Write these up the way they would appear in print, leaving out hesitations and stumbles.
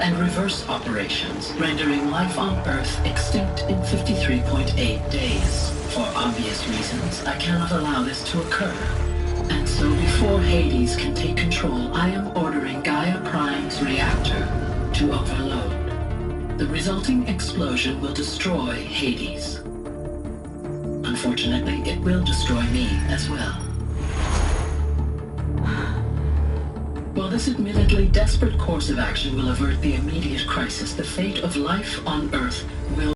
and reverse operations, rendering life on Earth extinct in 53.8 days. For obvious reasons, I cannot allow this to occur. And so before Hades can take control, I am ordering Gaia Prime's reactor to overload. The resulting explosion will destroy Hades. Unfortunately, it will destroy me as well. While this admittedly desperate course of action will avert the immediate crisis, the fate of life on Earth will...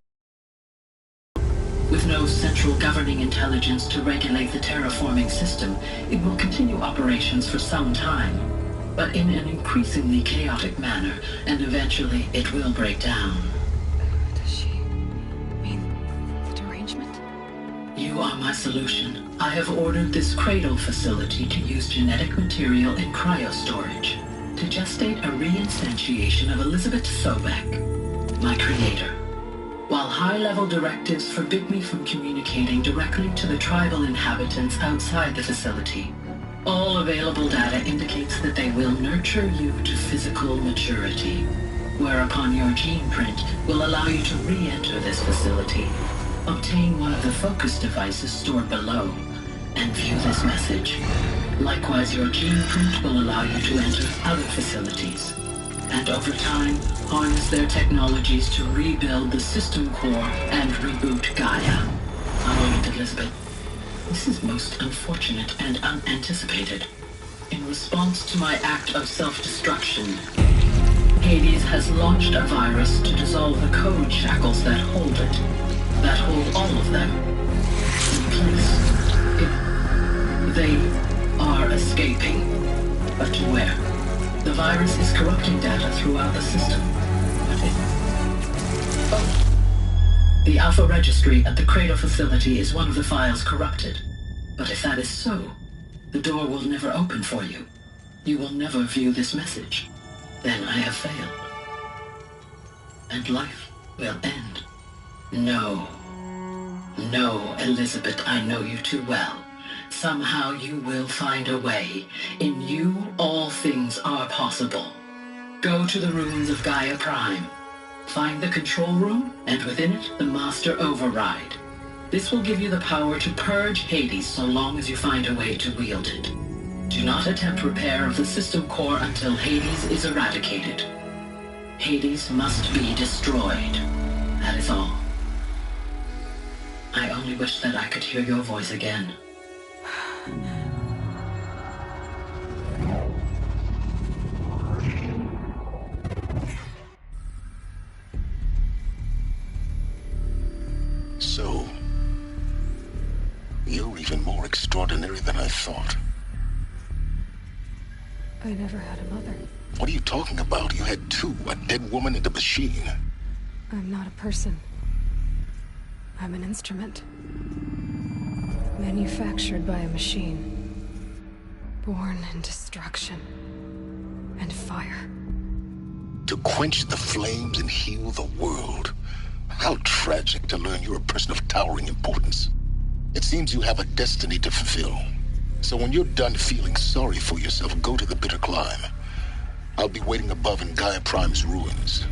With no central governing intelligence to regulate the terraforming system, it will continue operations for some time, but in an increasingly chaotic manner, and eventually it will break down. Does she mean the derangement? You are my solution. I have ordered this cradle facility to use genetic material in cryostorage to gestate a reinstantiation of Elizabeth Sobek, my creator. While high-level directives forbid me from communicating directly to the tribal inhabitants outside the facility, all available data indicates that they will nurture you to physical maturity, whereupon your gene print will allow you to re-enter this facility, obtain one of the focus devices stored below, and view this message. Likewise, your gene print will allow you to enter other facilities, and over time, harness their technologies to rebuild the system core and reboot Gaia. A moment, Elizabeth. This is most unfortunate and unanticipated. In response to my act of self-destruction, Hades has launched a virus to dissolve the code shackles that hold it, that hold all of them in place. They are escaping, but to where? The virus is corrupting data throughout the system. The Alpha Registry at the Cradle facility is one of the files corrupted. But if that is so, the door will never open for you. You will never view this message. Then I have failed. And life will end. No. No, Elizabeth, I know you too well. Somehow you will find a way. In you, all things are possible. Go to the ruins of Gaia Prime. Find the control room, and within it, the Master Override. This will give you the power to purge Hades so long as you find a way to wield it. Do not attempt repair of the system core until Hades is eradicated. Hades must be destroyed. That is all. I only wish that I could hear your voice again. So, you're even more extraordinary than I thought. I never had a mother. What are you talking about? You had two, a dead woman and a machine. I'm not a person. I'm an instrument. Manufactured by a machine. Born in destruction and fire. To quench the flames and heal the world. How tragic to learn you're a person of towering importance. It seems you have a destiny to fulfill. So when you're done feeling sorry for yourself, go to the bitter climb. I'll be waiting above in Gaia Prime's ruins.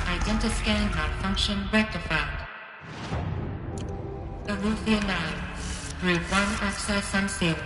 Identiscan malfunction rectified. Alethea 9. Group 1 access unsealed.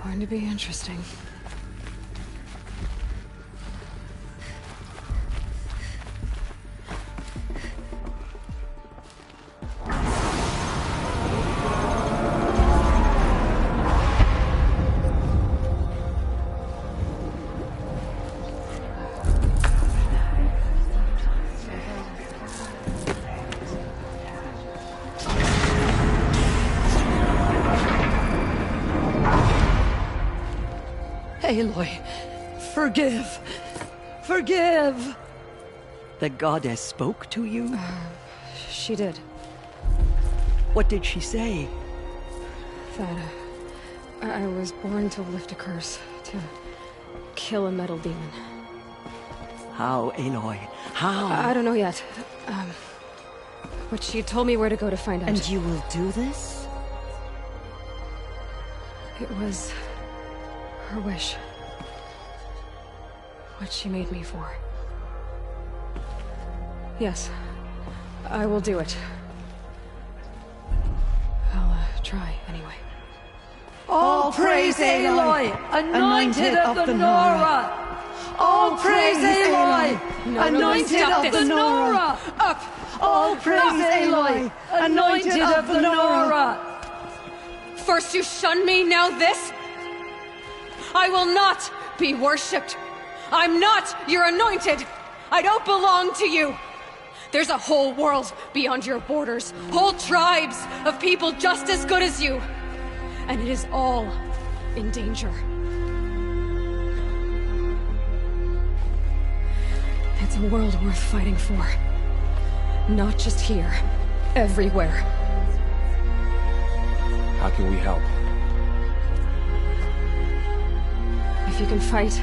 Going to be interesting. Aloy, forgive! Forgive! The goddess spoke to you? She did. What did she say? That I was born to lift a curse, to kill a metal demon. How, Aloy? How? I don't know yet. But she told me where to go to find out. And you will do this? It was her wish. What she made me for. Yes, I will do it. I'll try anyway. All praise Aloy, anointed of the Nora! All praise Aloy, anointed of the Nora! Up! All praise Aloy, anointed of the Nora! First you shun me, now this? I will not be worshipped. I'm not your anointed. I don't belong to you. There's a whole world beyond your borders, whole tribes of people just as good as you. And it is all in danger. It's a world worth fighting for. Not just here, everywhere. How can we help? If you can fight,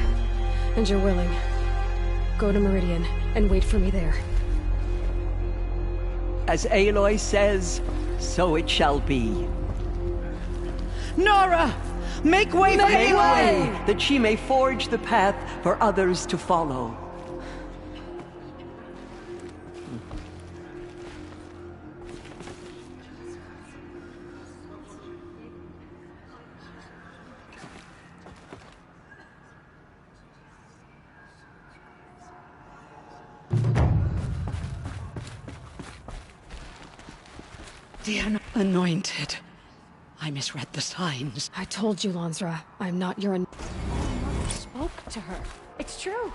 and you're willing, go to Meridian and wait for me there. As Aloy says, so it shall be. Nora! Make way for Aloy! That she may forge the path for others to follow. The anointed. I misread the signs. I told you, Lansra, I'm not your spoke to her. It's true.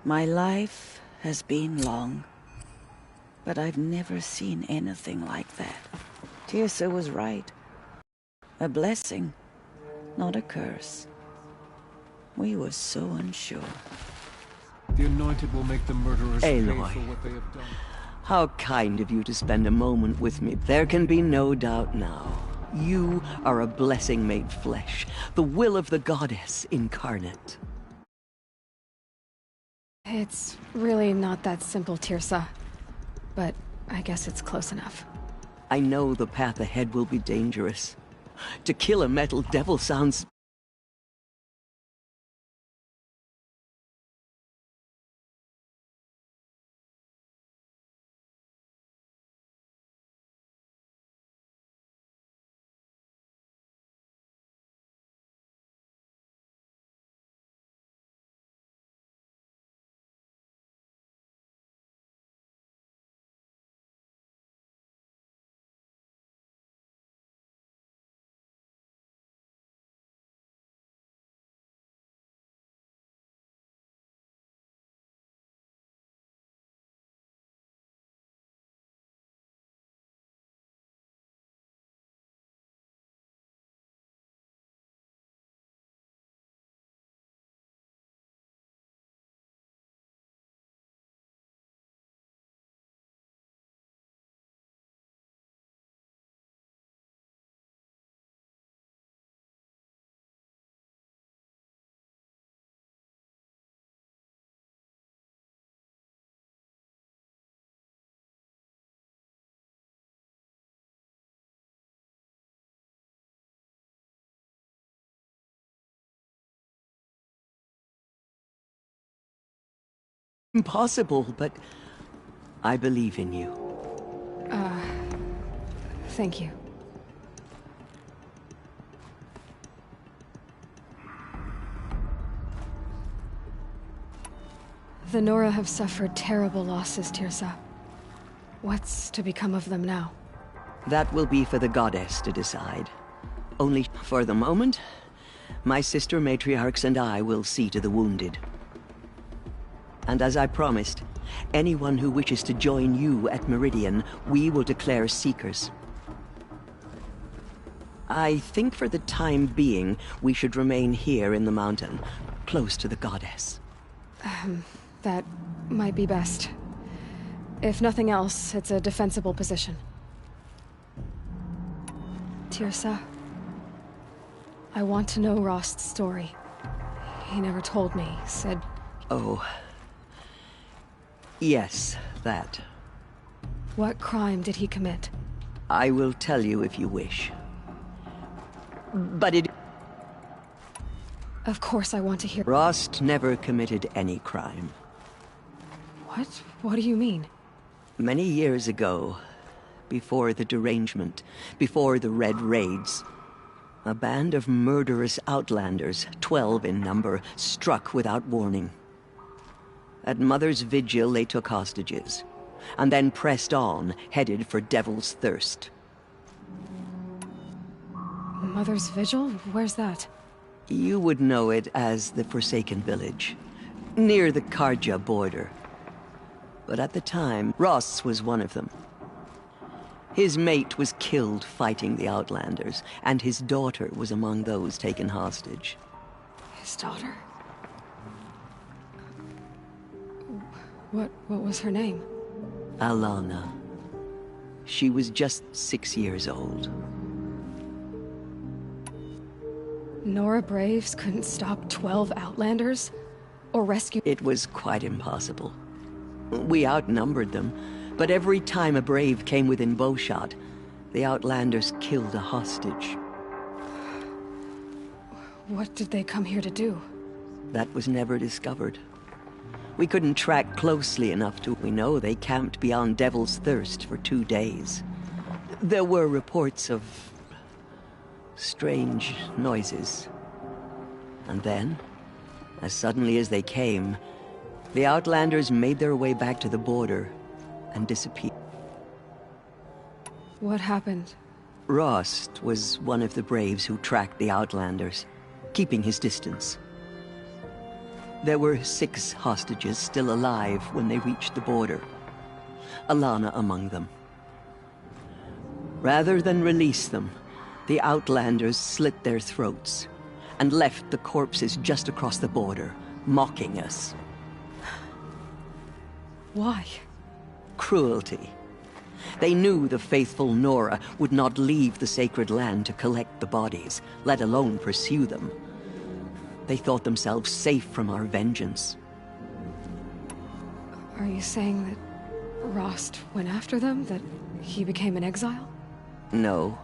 My life has been long, but I've never seen anything like that. Tirsa was right. A blessing, not a curse. We were so unsure. The anointed will make the murderers pay Aloy. for what they have done. How kind of you to spend a moment with me. There can be no doubt now. You are a blessing made flesh, the will of the goddess incarnate. It's really not that simple, Tirsa. But I guess it's close enough. I know the path ahead will be dangerous. To kill a metal devil sounds... Impossible, but I believe in you. Thank you. The Nora have suffered terrible losses, Tirsa. What's to become of them now? That will be for the goddess to decide. Only for the moment, my sister matriarchs and I will see to the wounded. And as I promised, anyone who wishes to join you at Meridian, we will declare seekers. I think for the time being, we should remain here in the mountain, close to the goddess. That might be best. If nothing else, it's a defensible position. Tirsa, I want to know Rost's story. He never told me, said... Oh. Yes, that. What crime did he commit? I will tell you if you wish. But it... Of course I want to hear... Rost never committed any crime. What? What do you mean? Many years ago, before the derangement, before the Red Raids, a band of murderous outlanders, 12 in number, struck without warning. At Mother's Vigil, they took hostages, and then pressed on, headed for Devil's Thirst. Mother's Vigil? Where's that? You would know it as the Forsaken Village, near the Karja border. But at the time, Ross was one of them. His mate was killed fighting the Outlanders, and his daughter was among those taken hostage. His daughter? What was her name? Alana. She was just 6 years old. Nora Braves couldn't stop 12 Outlanders? Or rescue... It was quite impossible. We outnumbered them, but every time a Brave came within bowshot, the Outlanders killed a hostage. What did they come here to do? That was never discovered. We couldn't track closely enough to... We know they camped beyond Devil's Thirst for 2 days. There were reports of... strange noises. And then, as suddenly as they came, the Outlanders made their way back to the border and disappeared. What happened? Rost was one of the Braves who tracked the Outlanders, keeping his distance. There were 6 hostages still alive when they reached the border, Alana among them. Rather than release them, the Outlanders slit their throats and left the corpses just across the border, mocking us. Why? Cruelty. They knew the faithful Nora would not leave the sacred land to collect the bodies, let alone pursue them. They thought themselves safe from our vengeance. Are you saying that Rost went after them? That he became an exile? No.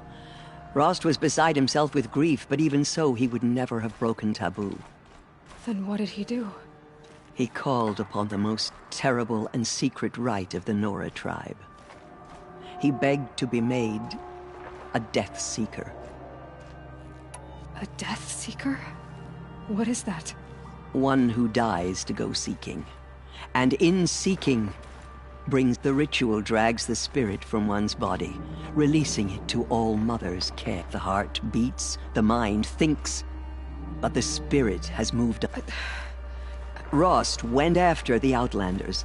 Rost was beside himself with grief, but even so, he would never have broken taboo. Then what did he do? He called upon the most terrible and secret rite of the Nora tribe. He begged to be made a Death Seeker. A Death Seeker? What is that? One who dies to go seeking. And in seeking, the ritual drags the spirit from one's body, releasing it to all Mother's care. The heart beats, the mind thinks, but the spirit has moved on. Rost went after the Outlanders,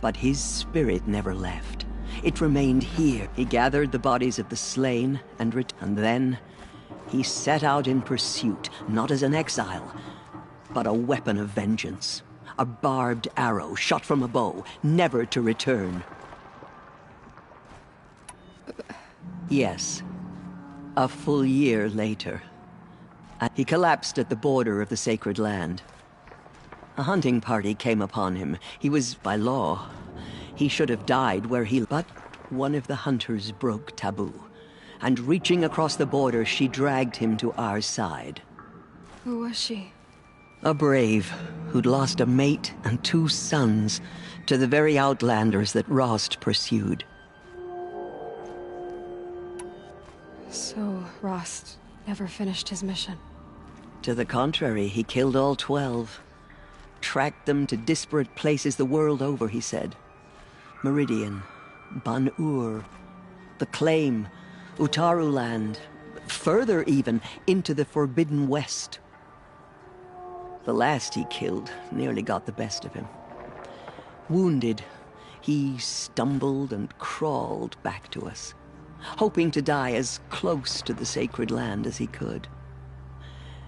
but his spirit never left. It remained here. He gathered the bodies of the slain and then he set out in pursuit, not as an exile, but a weapon of vengeance. A barbed arrow shot from a bow, never to return. Yes, a full year later, he collapsed at the border of the sacred land. A hunting party came upon him. He was, by law, he should have died where he... But one of the hunters broke taboo, and reaching across the border, she dragged him to our side. Who was she? A Brave who'd lost a mate and 2 sons to the very Outlanders that Rost pursued. So, Rost never finished his mission? To the contrary, he killed all 12. tracked them to disparate places the world over, he said. Meridian, Ban-Ur, the Claim, Utaru Land, further even, into the Forbidden West. The last he killed nearly got the best of him. Wounded, he stumbled and crawled back to us, hoping to die as close to the sacred land as he could.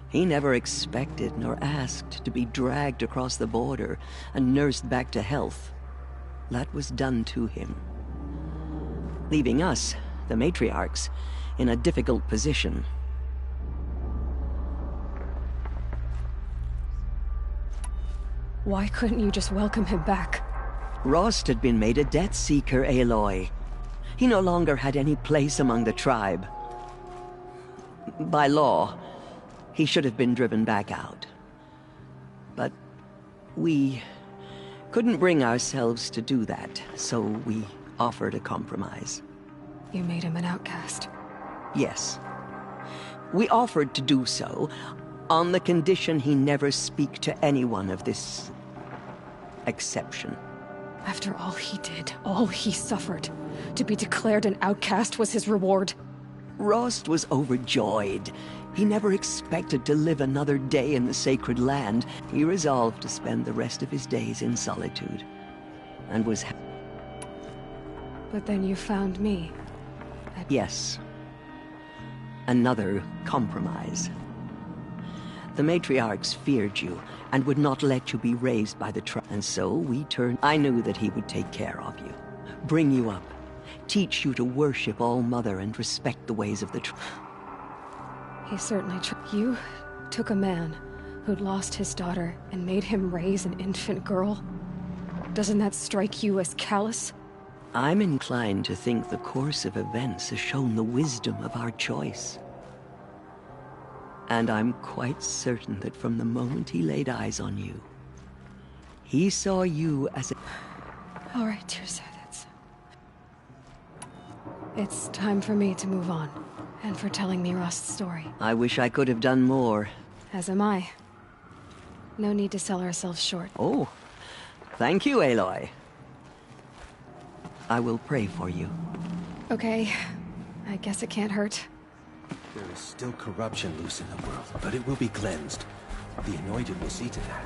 He never expected nor asked to be dragged across the border and nursed back to health. That was done to him, leaving us, the matriarchs, in a difficult position. Why couldn't you just welcome him back? Rost had been made a Death Seeker, Aloy. He no longer had any place among the tribe. By law, he should have been driven back out. But we couldn't bring ourselves to do that, so we offered a compromise. You made him an outcast. Yes. We offered to do so on the condition he never speak to anyone of this exception. After all he did, all he suffered, to be declared an outcast was his reward. Rost was overjoyed. He never expected to live another day in the sacred land. He resolved to spend the rest of his days in solitude, and was But then you found me. Yes. Another compromise. The matriarchs feared you, and would not let you be raised by the tribe. And so we turned. I knew that he would take care of you, bring you up, teach you to worship All-Mother and respect the ways of the tribe. He certainly You took a man who'd lost his daughter and made him raise an infant girl. Doesn't that strike you as callous? I'm inclined to think the course of events has shown the wisdom of our choice. And I'm quite certain that from the moment he laid eyes on you, he saw you as a... All right, Tirsa, It's time for me to move on, and for telling me Rost's story. I wish I could have done more. As am I. No need to sell ourselves short. Oh, thank you, Aloy. I will pray for you. Okay, I guess it can't hurt. There is still corruption loose in the world, but it will be cleansed. The Anointed will see to that.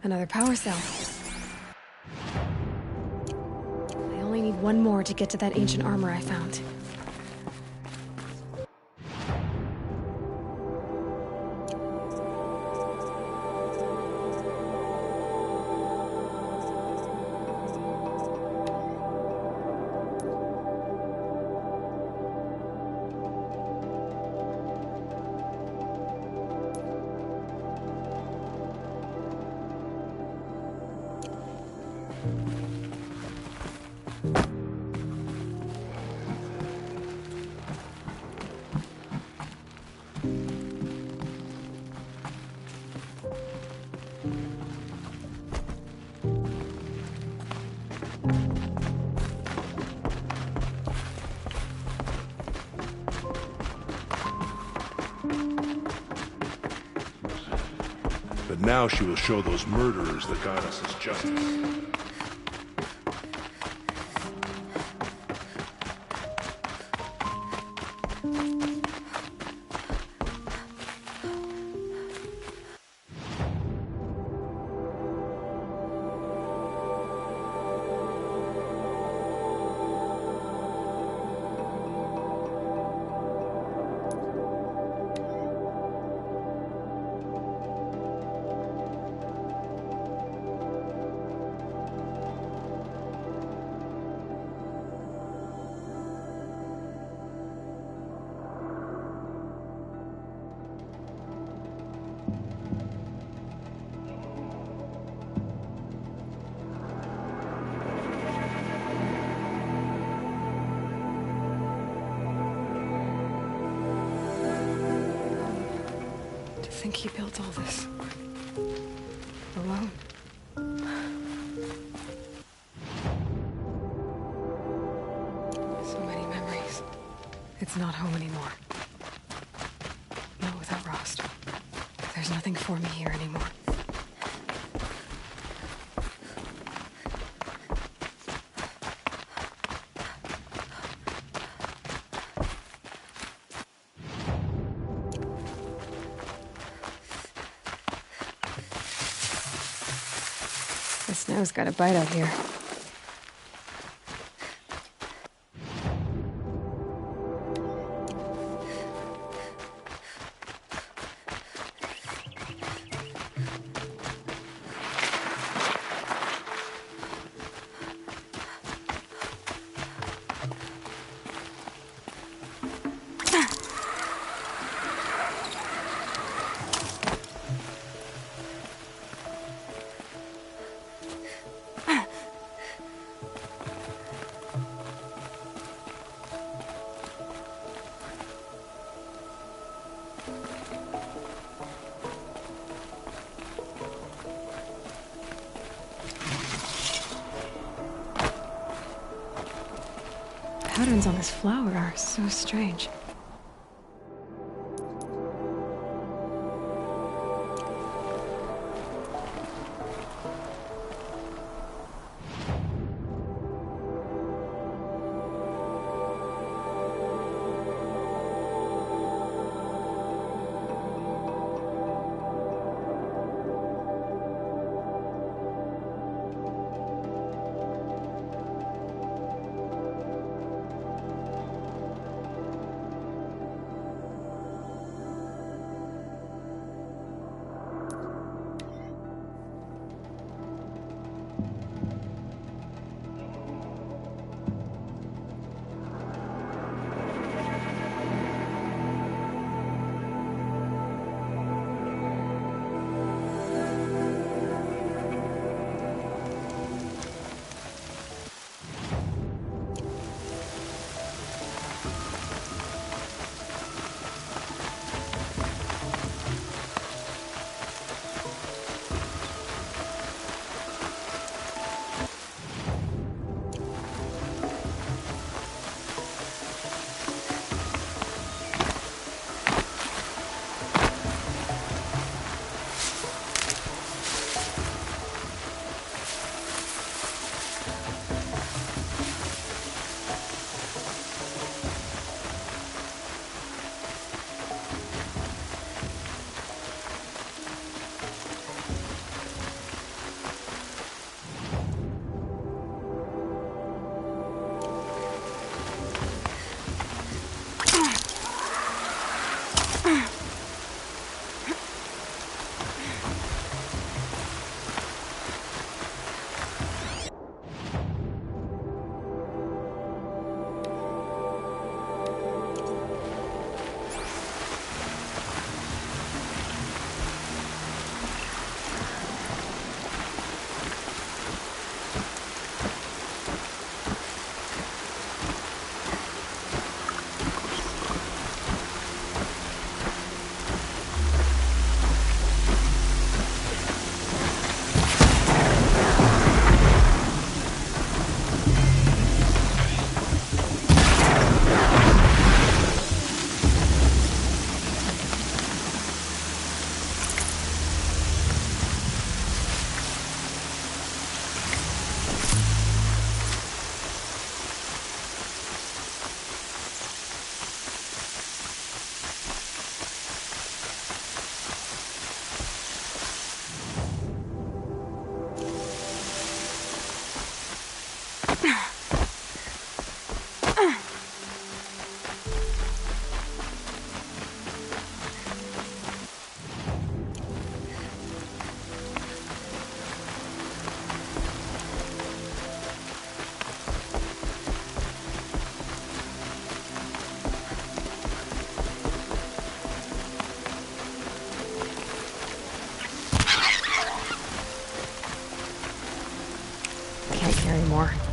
Another power cell. I only need one more to get to that ancient armor I found. But now she will show those murderers the goddess's justice. I think he built all this alone. So many memories. It's not home anymore. Not without Rost. There's nothing for me here anymore. The snow's got a bite out here. Patterns on this flower are so strange. more.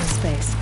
Space.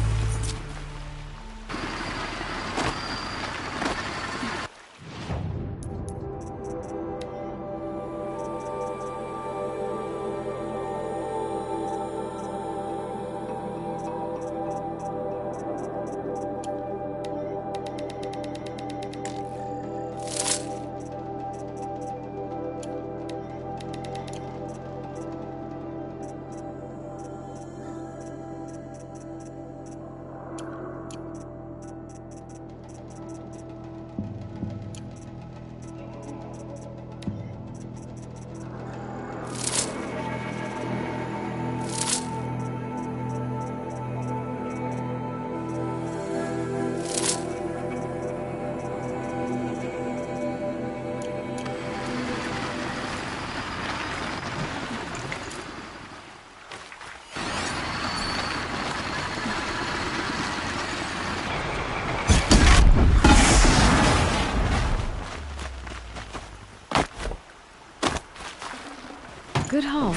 Good haul.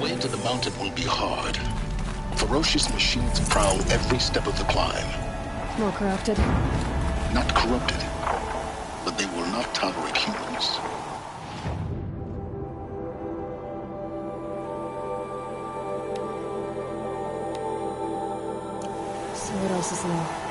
Way to the mountain will be hard. Ferocious machines prowl every step of the climb. More corrupted. Not corrupted, but they will not tolerate humans. So what else is there?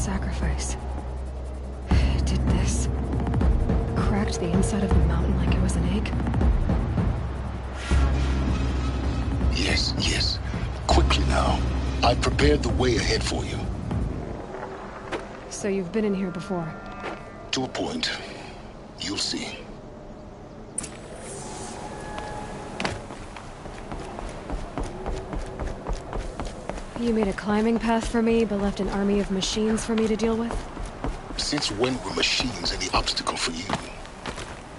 sacrifice. Did this... cracked the inside of the mountain like it was an egg? Yes, yes. Quickly now. I've prepared the way ahead for you. So you've been in here before? To a point. You'll see. You made a climbing path for me, but left an army of machines for me to deal with? Since when were machines any obstacle for you?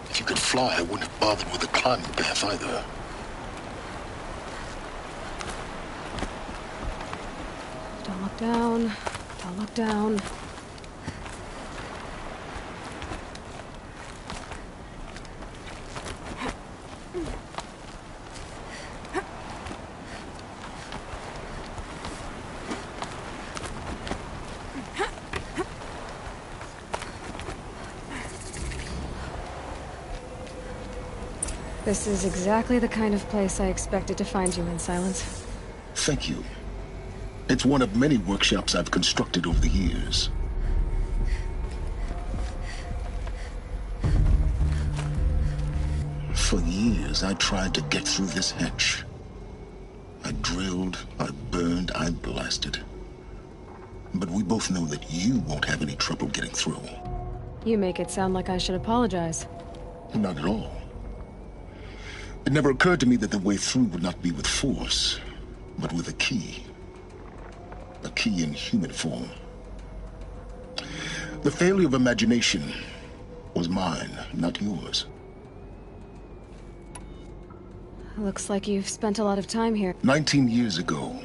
If you could fly, I wouldn't have bothered with a climbing path either. Don't look down. Don't look down. This is exactly the kind of place I expected to find you in, Silence. Thank you. It's one of many workshops I've constructed over the years. For years, I tried to get through this hatch. I drilled, I burned, I blasted. But we both know that you won't have any trouble getting through. You make it sound like I should apologize. Not at all. It never occurred to me that the way through would not be with force, but with a key. A key in human form. The failure of imagination was mine, not yours. Looks like you've spent a lot of time here. 19 years ago,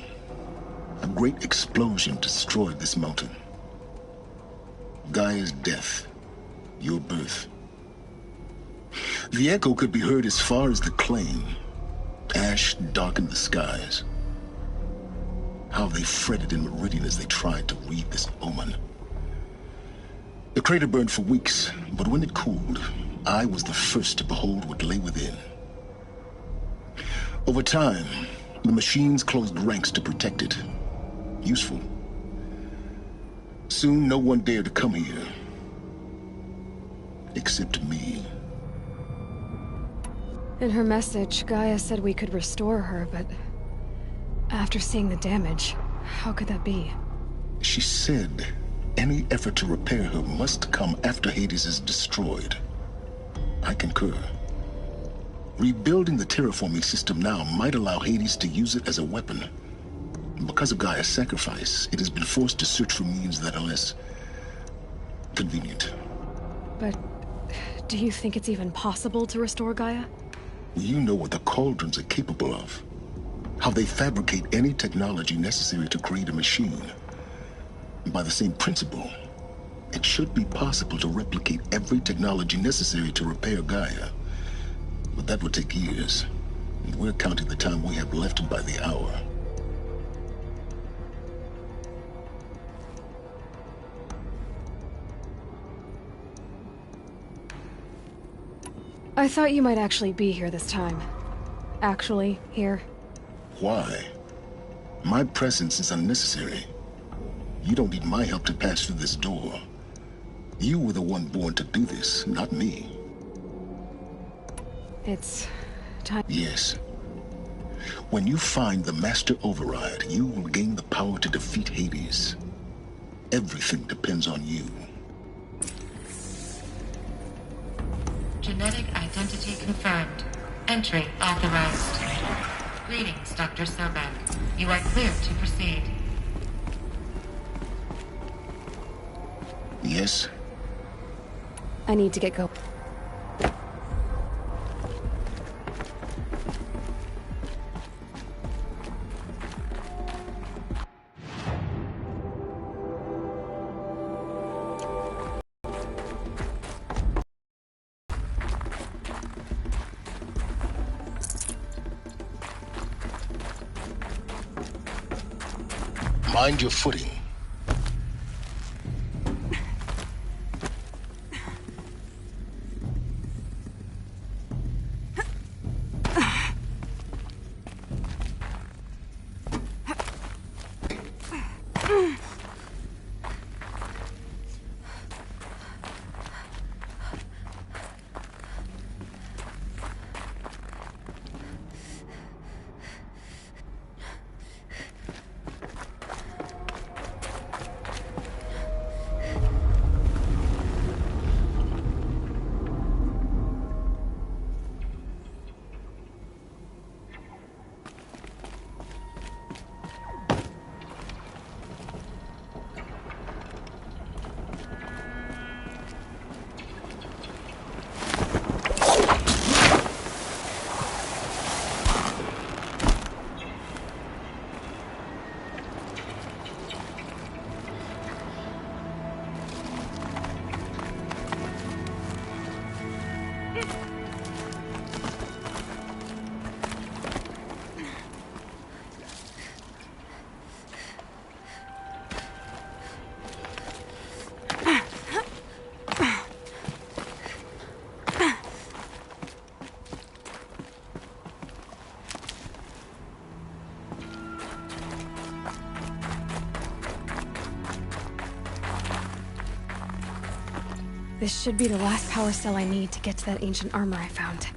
a great explosion destroyed this mountain. Gaia's death, your birth. The echo could be heard as far as the claim. Ash darkened the skies. How they fretted in Meridian as they tried to read this omen. The crater burned for weeks, but when it cooled, I was the first to behold what lay within. Over time, the machines closed ranks to protect it. Useful. Soon, no one dared to come here. Except me. In her message, Gaia said we could restore her, but... after seeing the damage, how could that be? She said any effort to repair her must come after Hades is destroyed. I concur. Rebuilding the terraforming system now might allow Hades to use it as a weapon. Because of Gaia's sacrifice, it has been forced to search for means that are less convenient. But do you think it's even possible to restore Gaia? You know what the Cauldrons are capable of. How they fabricate any technology necessary to create a machine. By the same principle, it should be possible to replicate every technology necessary to repair Gaia. But that would take years, and we're counting the time we have left by the hour. I thought you might actually be here this time. Actually, here. Why? My presence is unnecessary. You don't need my help to pass through this door. You were the one born to do this, not me. It's... time. Yes. When you find the Master Override, you will gain the power to defeat Hades. Everything depends on you. Genetic identity confirmed. Entry authorized. Greetings, Dr. Sobek. You are clear to proceed. Yes? I need to get going. Mind your footing. This should be the last power cell I need to get to that ancient armor I found.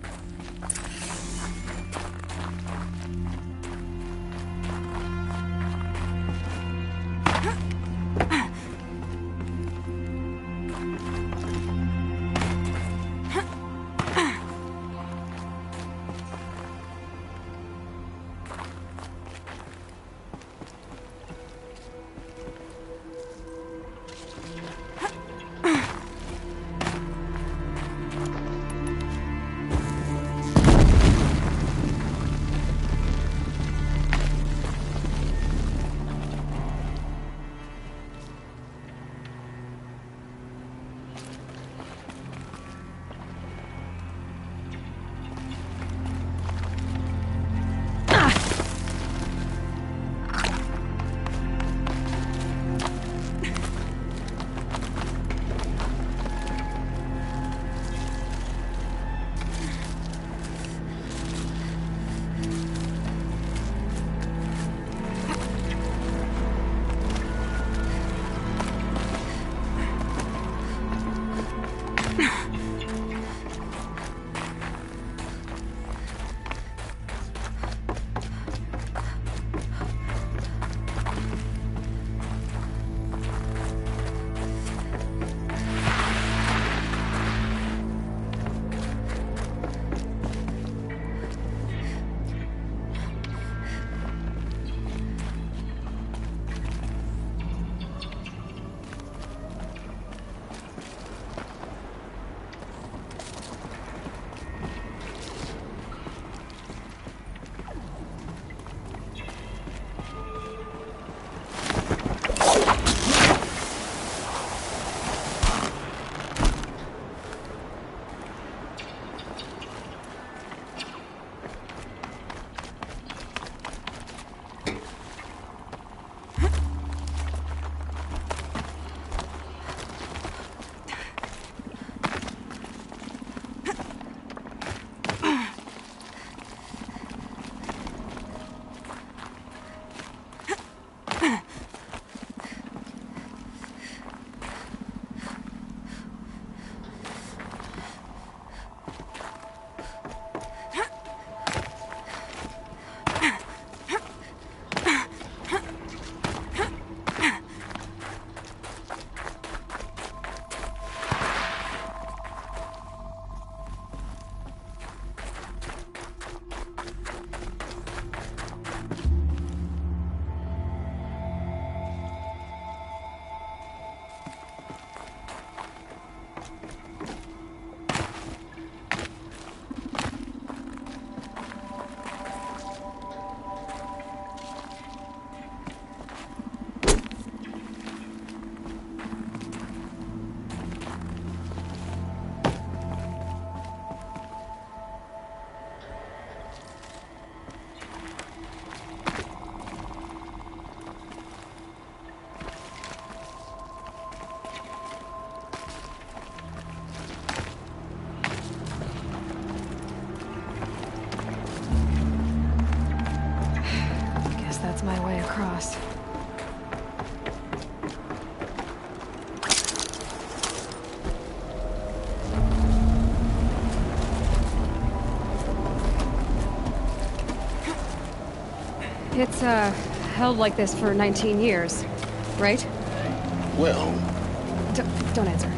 My way across. It's, held like this for 19 years, right? Well... Don't answer.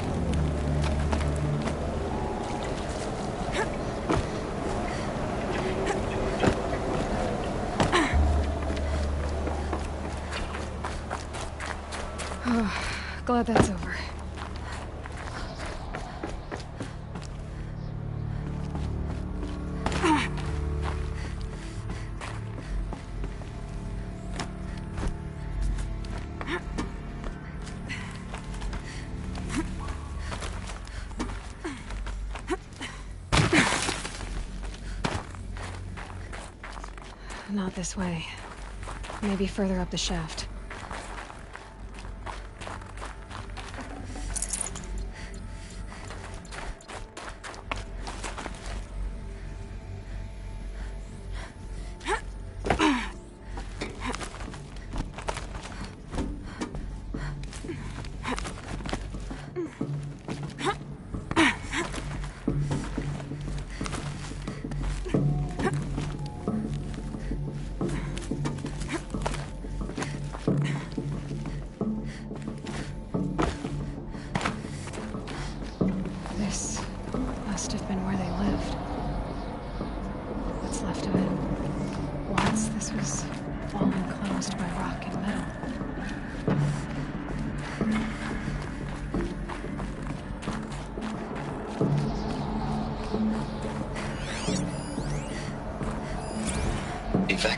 Glad that's over. Not this way. Maybe further up the shaft.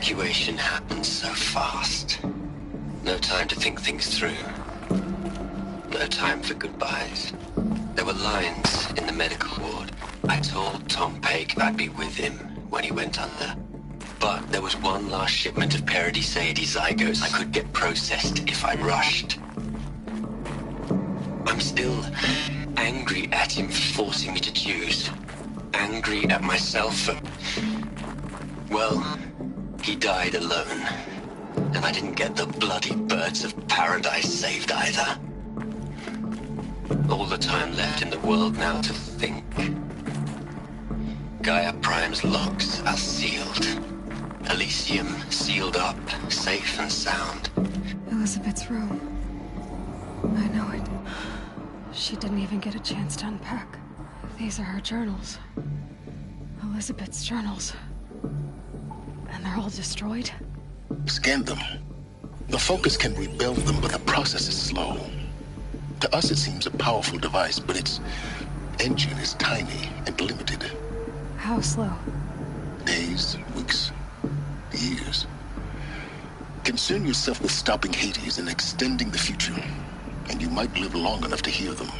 evacuation happened so fast. No time to think things through. No time for goodbyes. There were lines in the medical ward. I told Tom Pake I'd be with him when he went under. But there was one last shipment of Paradiseidae zygotes I could get processed if I rushed. I'm still angry at him for forcing me to choose. Angry at myself for... Well, he died alone. And I didn't get the bloody birds of paradise saved either. All the time left in the world now to think. Gaia Prime's locks are sealed. Elysium sealed up, safe and sound. Elizabeth's room. I know it. She didn't even get a chance to unpack. These are her journals. Elizabeth's journals. And they're all destroyed? Scan them. The Focus can rebuild them, but the process is slow. To us, it seems a powerful device, but its engine is tiny and limited. How slow? Days, weeks, years. Concern yourself with stopping Hades and extending the future, and you might live long enough to hear them.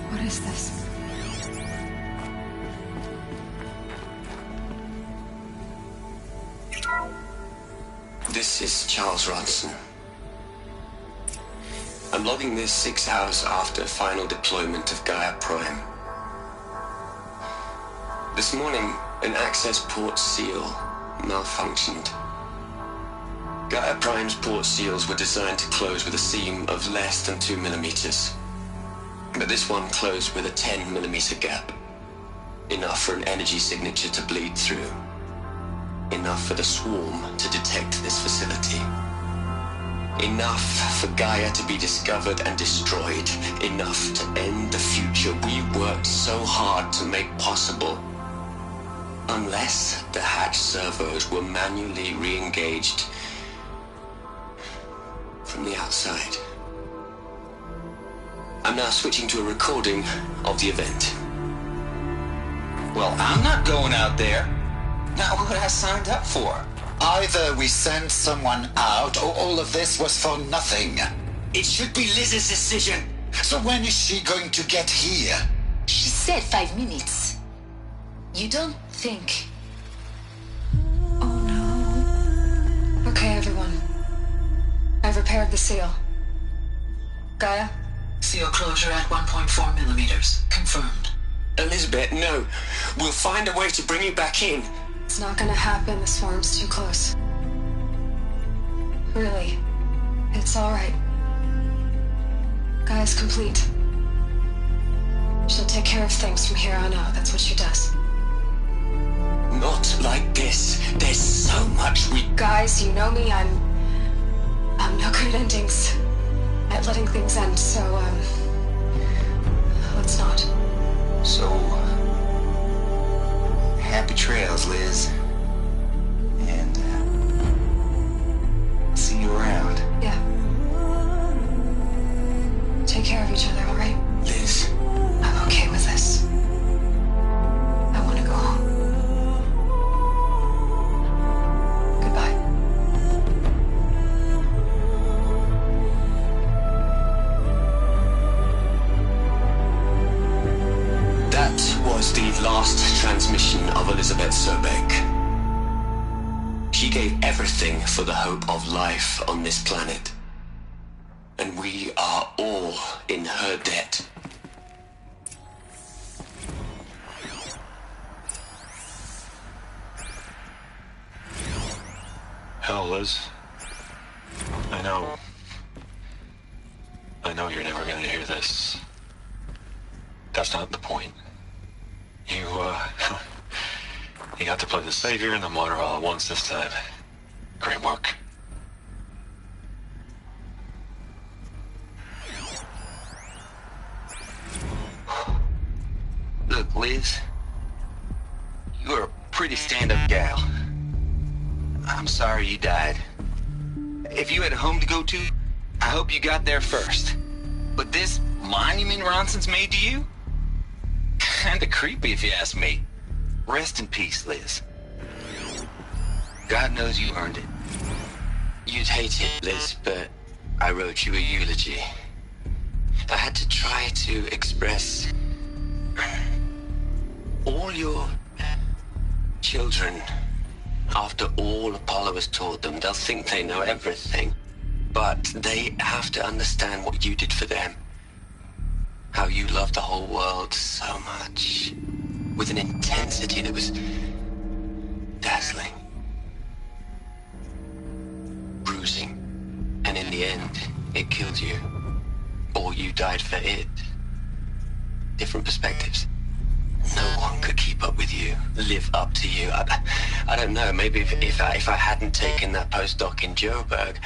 What is this? This is Charles Ronson. I'm logging this 6 hours after final deployment of Gaia Prime. This morning, an access port seal malfunctioned. Gaia Prime's port seals were designed to close with a seam of less than 2 millimeters. But this one closed with a 10 millimeter gap. Enough for an energy signature to bleed through. Enough for the swarm to detect this facility. Enough for Gaia to be discovered and destroyed. Enough to end the future we worked so hard to make possible. Unless the hatch servos were manually re-engaged from the outside. I'm now switching to a recording of the event. Well, I'm not going out there. Not what I signed up for. Either we send someone out, or all of this was for nothing. It should be Liz's decision. So when is she going to get here? She said 5 minutes. You don't think... Oh no. Okay, everyone. I've repaired the seal. Gaia? Seal closure at 1.4 millimeters. Confirmed. Elizabeth, no. We'll find a way to bring you back in. It's not gonna happen. The swarm's too close. Really. It's alright. Gaia's complete. She'll take care of things from here on out. That's what she does. Not like this. There's so much we... Guys, you know me. I'm no good at endings. At letting things end, so, let's not. So, happy trails, Liz. And, see you around. Yeah. Take care of each other, alright? Liz. I'm okay with this. I want to go home. Goodbye. That was the last transmission of Elizabeth Sobek. She gave everything for the hope of life on this planet. And we are all in her debt. Hell, Liz. I know you're never gonna hear this. That's not the point. You got to play the savior and the martyr all at once this time. Great work. Look, Liz. You're a pretty stand-up gal. I'm sorry you died. If you had a home to go to, I hope you got there first. But this monument Ronson's made to you? Kinda creepy if you ask me. Rest in peace, Liz. God knows you earned it. You'd hate it, Liz, but I wrote you a eulogy. I had to try to express all your children. After all Apollo has taught them, they'll think they know everything. But they have to understand what you did for them. How you loved the whole world so much. With an intensity that was dazzling. Bruising. And in the end, it killed you. Or you died for it. Different perspectives. No one could keep up with you, live up to you. I don't know, maybe if I hadn't taken that postdoc in Joburg.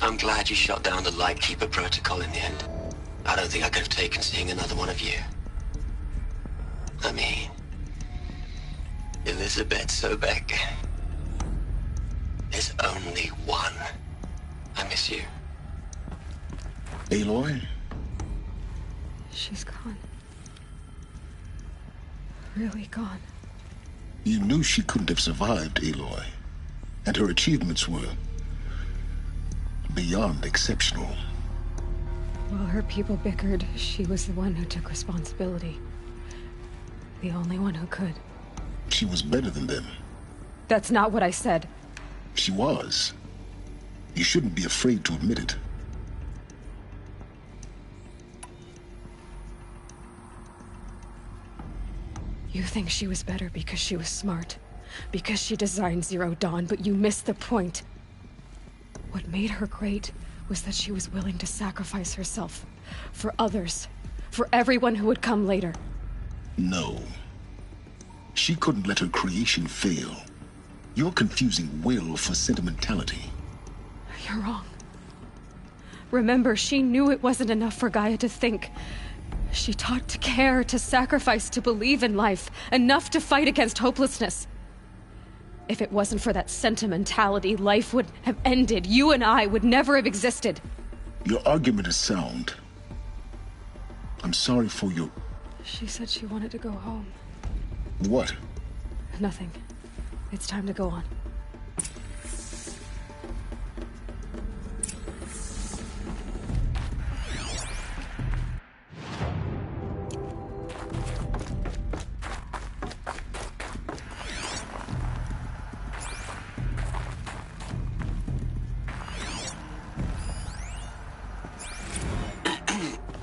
I'm glad you shot down the Lightkeeper protocol in the end. I don't think I could have taken seeing another one of you. I mean, Elizabeth Sobek. There's only one. I miss you. Aloy? She's gone. Really gone. You knew she couldn't have survived, Aloy. And her achievements were beyond exceptional. While her people bickered, she was the one who took responsibility. The only one who could. She was better than them. That's not what I said. She was. You shouldn't be afraid to admit it. You think she was better because she was smart, because she designed Zero Dawn, but you missed the point. What made her great was that she was willing to sacrifice herself for others, for everyone who would come later. No. She couldn't let her creation fail. You're confusing will for sentimentality. You're wrong. Remember, she knew it wasn't enough for Gaia to think. She taught to care, to sacrifice, to believe in life, enough to fight against hopelessness. If it wasn't for that sentimentality, life would have ended. You and I would never have existed. Your argument is sound. I'm sorry for your... She said she wanted to go home. What? Nothing. It's time to go on.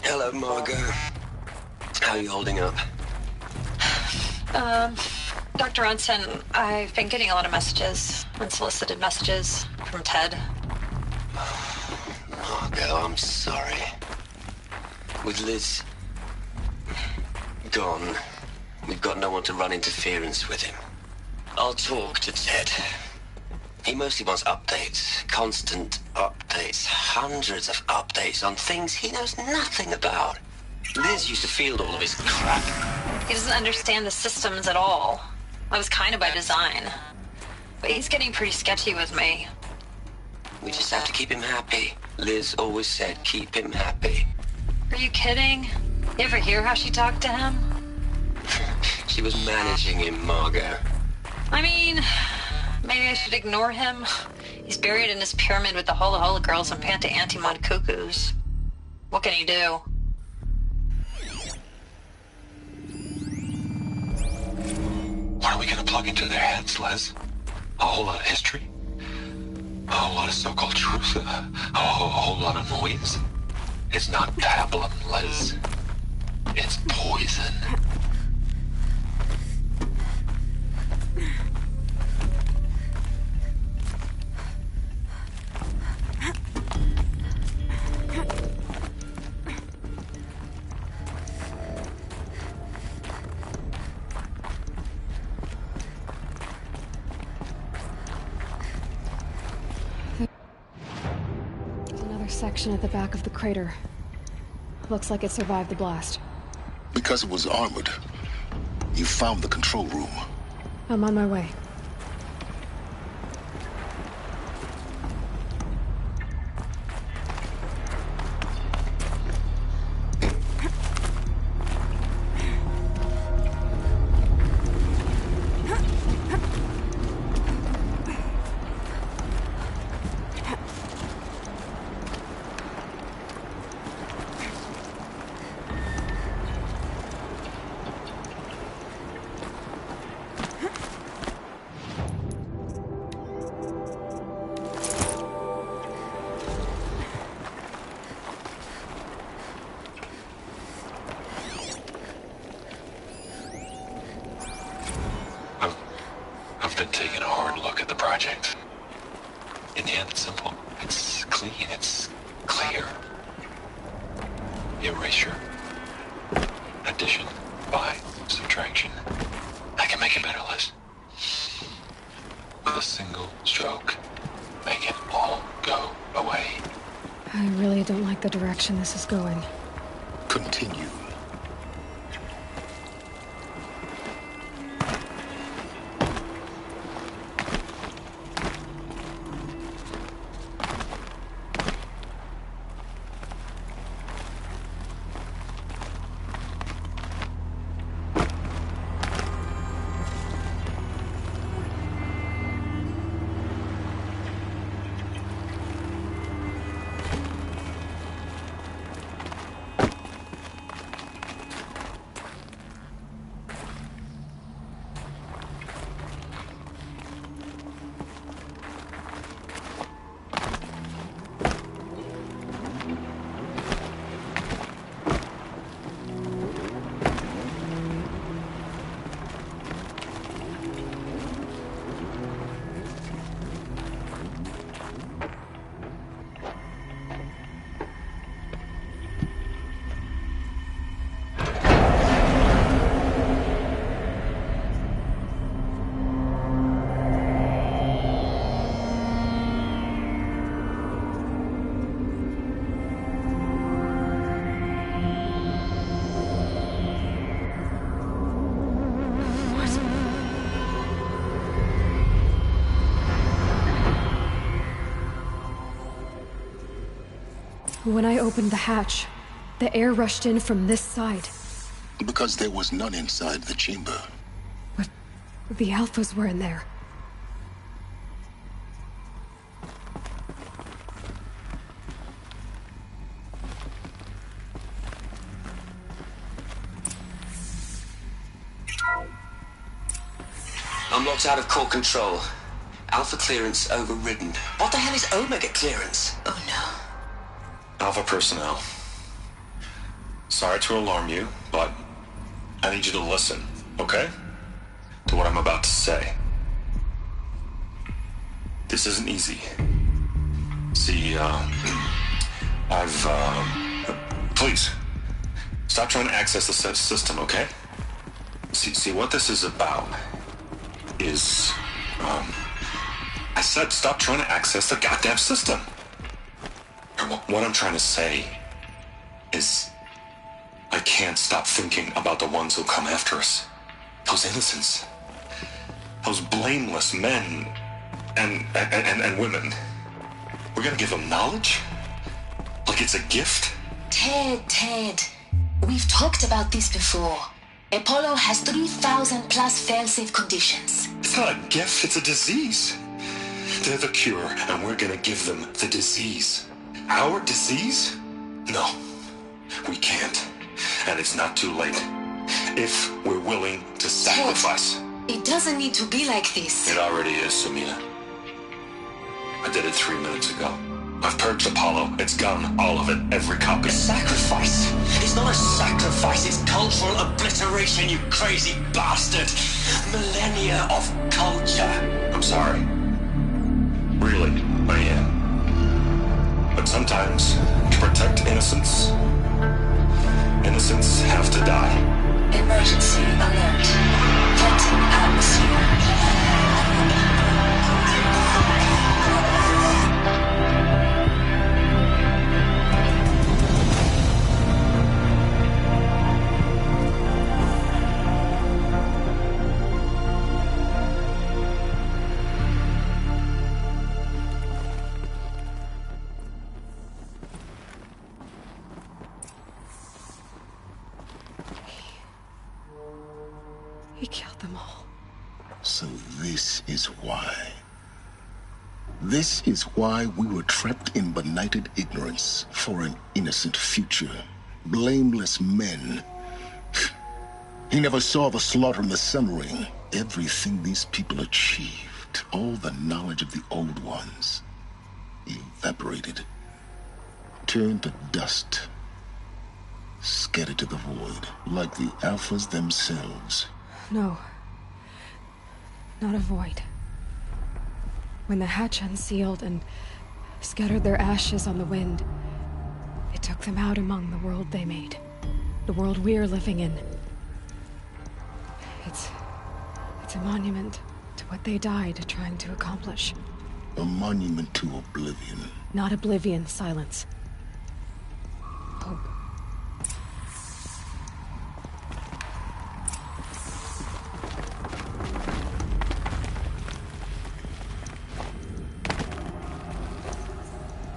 Hello, Margot. How are you holding up? Dr. Ronson, I've been getting a lot of messages, unsolicited messages from Ted. Margot, I'm sorry. With Liz gone, we've got no one to run interference with him. I'll talk to Ted. He mostly wants updates, constant updates, hundreds of updates on things he knows nothing about. Liz used to field all of his crap. He doesn't understand the systems at all. That was kind of by design. But he's getting pretty sketchy with me. We just have to keep him happy. Liz always said, keep him happy. Are you kidding? You ever hear how she talked to him? She was managing him, Margot. I mean, maybe I should ignore him. He's buried in his pyramid with the Hola Hola girls and Panta Antimod cuckoos. What can he do? What are we gonna plug into their heads, Les? A whole lot of history? A whole lot of so-called truth, a whole lot of noise. It's not pablum, Liz. It's poison. Section at the back of the crater. Looks like it survived the blast. Because it was armored, you found the control room. I'm on my way. I've been taking a hard look at the project. In the end, it's simple. It's clean. It's clear. Erasure. Addition. By. Subtraction. I can make it better, Liz. With a single stroke. Make it all go away. I really don't like the direction this is going. Continue. When I opened the hatch, the air rushed in from this side. Because there was none inside the chamber. But the Alphas were in there. I'm locked out of core control. Alpha clearance overridden. What the hell is Omega clearance? Oh no. Alpha personnel. Sorry to alarm you, but I need you to listen, okay? To what I'm about to say. This isn't easy. See, please, stop trying to access the system, okay? See, what this is about is, I said stop trying to access the goddamn system. What I'm trying to say is I can't stop thinking about the ones who come after us. Those innocents. Those blameless men and women. We're gonna give them knowledge? Like it's a gift? Ted. We've talked about this before. Apollo has 3,000 plus fail-safe conditions. It's not a gift, it's a disease. They're the cure, and we're gonna give them the disease. Our disease? No, we can't. And it's not too late. If we're willing to sacrifice. Ted, it doesn't need to be like this. It already is, Samina. I did it 3 minutes ago. I've purged Apollo. It's gone. All of it. Every copy. A sacrifice? It's not a sacrifice. It's cultural obliteration, you crazy bastard. Millennia of culture. I'm sorry. Really, I am. But sometimes, to protect innocence, innocents have to die. Emergency alert. Venting atmosphere. He killed them all. So this is why. This is why we were trapped in benighted ignorance for an innocent future. Blameless men. He never saw the slaughter in the Sun Ring. Everything these people achieved, all the knowledge of the old ones, evaporated, turned to dust, scattered to the void, like the Alphas themselves. No. Not a void. When the hatch unsealed and scattered their ashes on the wind, it took them out among the world they made. The world we're living in. It's a monument to what they died trying to accomplish. A monument to oblivion. Not oblivion, silence. Hope.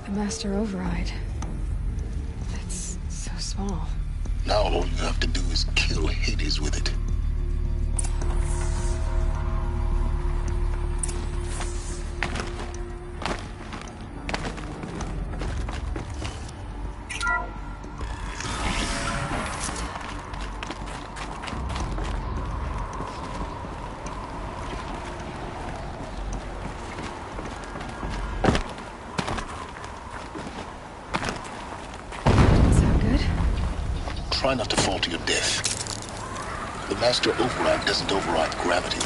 The Master Override. It's so small. Now all you have to do is kill Hades with it. Try not to fall to your death. The Master Override doesn't override gravity.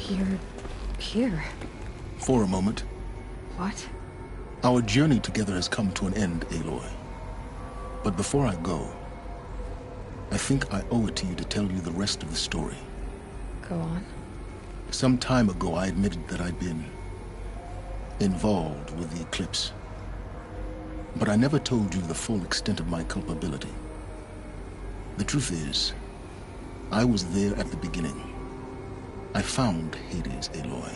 You're here. For a moment. What? Our journey together has come to an end, Aloy. But before I go, I think I owe it to you to tell you the rest of the story. Go on. Some time ago, I admitted that I'd been involved with the eclipse. But I never told you the full extent of my culpability. The truth is, I was there at the beginning. I found Hades, Aloy,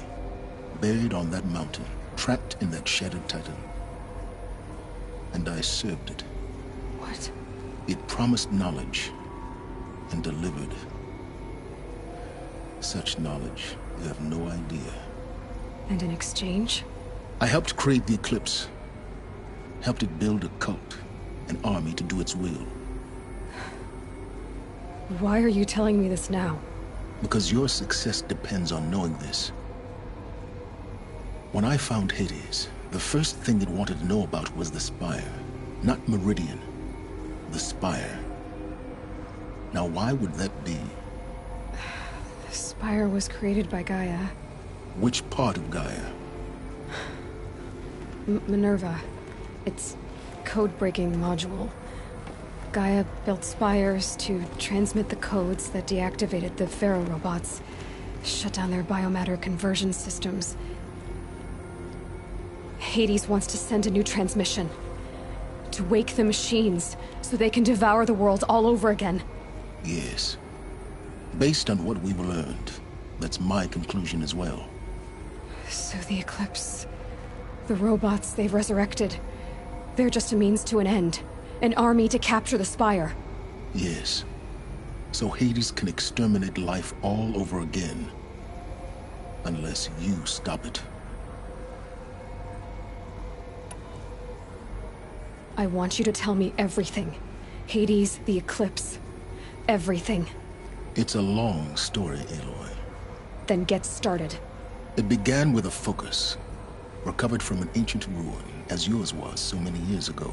buried on that mountain, trapped in that shattered titan. And I served it. What? It promised knowledge and delivered. Such knowledge, you have no idea. And in exchange? I helped create the eclipse. Helped it build a cult, an army to do its will. Why are you telling me this now? Because your success depends on knowing this. When I found Hades, the first thing it wanted to know about was the Spire. Not Meridian. The Spire. Now why would that be? The Spire was created by Gaia. Which part of Gaia? Minerva. It's code-breaking module. Gaia built spires to transmit the codes that deactivated the Pharaoh robots, shut down their biomatter conversion systems. Hades wants to send a new transmission. To wake the machines, so they can devour the world all over again. Yes. Based on what we've learned, that's my conclusion as well. So the Eclipse... the robots they've resurrected... they're just a means to an end. An army to capture the Spire. Yes. So Hades can exterminate life all over again. Unless you stop it. I want you to tell me everything. Hades, the Eclipse. Everything. It's a long story, Aloy. Then get started. It began with a focus. Recovered from an ancient ruin, as yours was so many years ago.